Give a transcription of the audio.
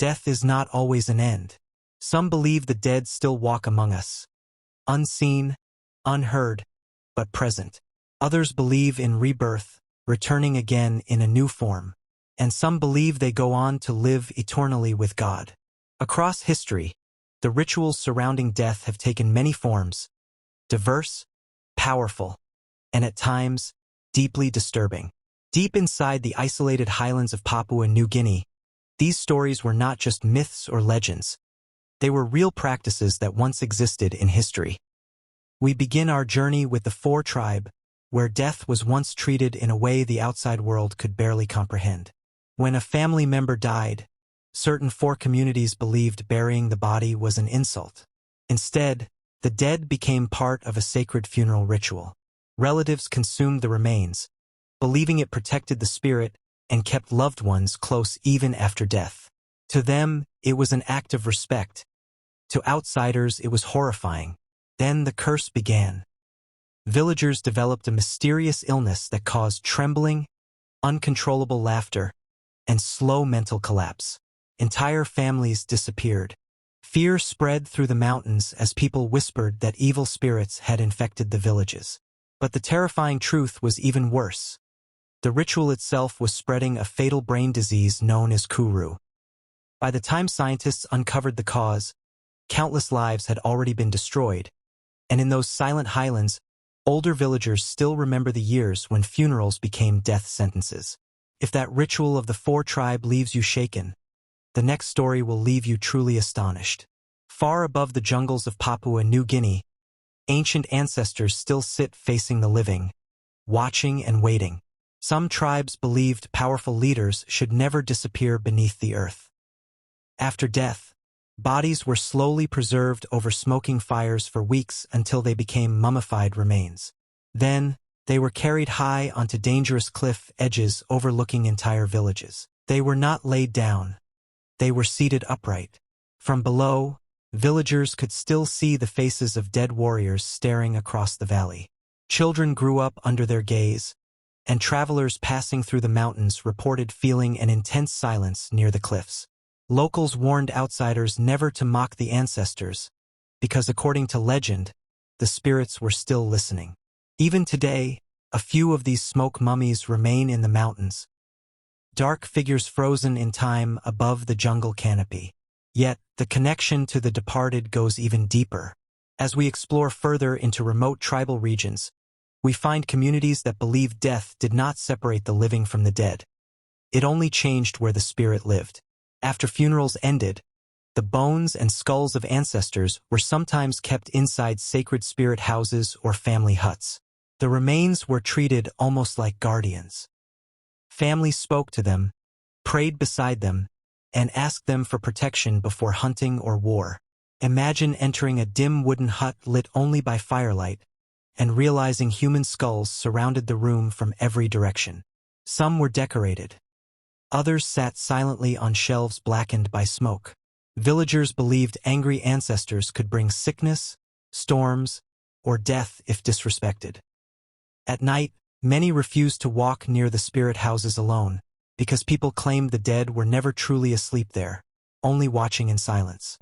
death is not always an end. Some believe the dead still walk among us, unseen, unheard, but present. Others believe in rebirth, returning again in a new form. And some believe they go on to live eternally with God. Across history, the rituals surrounding death have taken many forms, diverse, powerful, and at times, deeply disturbing. Deep inside the isolated highlands of Papua New Guinea, these stories were not just myths or legends. They were real practices that once existed in history. We begin our journey with the Four tribe, where death was once treated in a way the outside world could barely comprehend. When a family member died, certain Four communities believed burying the body was an insult. Instead, the dead became part of a sacred funeral ritual. Relatives consumed the remains, believing it protected the spirit and kept loved ones close even after death. To them, it was an act of respect. To outsiders, it was horrifying. Then the curse began. Villagers developed a mysterious illness that caused trembling, uncontrollable laughter, and slow mental collapse. Entire families disappeared. Fear spread through the mountains as people whispered that evil spirits had infected the villages. But the terrifying truth was even worse. The ritual itself was spreading a fatal brain disease known as kuru. By the time scientists uncovered the cause, countless lives had already been destroyed, and in those silent highlands, older villagers still remember the years when funerals became death sentences. If that ritual of the Four tribe leaves you shaken, the next story will leave you truly astonished. Far above the jungles of Papua New Guinea, ancient ancestors still sit facing the living, watching and waiting. Some tribes believed powerful leaders should never disappear beneath the earth. After death, bodies were slowly preserved over smoking fires for weeks until they became mummified remains. Then, they were carried high onto dangerous cliff edges overlooking entire villages. They were not laid down. They were seated upright. From below, villagers could still see the faces of dead warriors staring across the valley. Children grew up under their gaze, and travelers passing through the mountains reported feeling an intense silence near the cliffs. Locals warned outsiders never to mock the ancestors, because according to legend, the spirits were still listening. Even today, a few of these smoke mummies remain in the mountains, dark figures frozen in time above the jungle canopy. Yet, the connection to the departed goes even deeper. As we explore further into remote tribal regions, we find communities that believe death did not separate the living from the dead. It only changed where the spirit lived. After funerals ended, the bones and skulls of ancestors were sometimes kept inside sacred spirit houses or family huts. The remains were treated almost like guardians. Families spoke to them, prayed beside them, and asked them for protection before hunting or war. Imagine entering a dim wooden hut lit only by firelight, and realizing human skulls surrounded the room from every direction. Some were decorated. Others sat silently on shelves blackened by smoke. Villagers believed angry ancestors could bring sickness, storms, or death if disrespected. At night, many refused to walk near the spirit houses alone, because people claimed the dead were never truly asleep there, only watching in silence.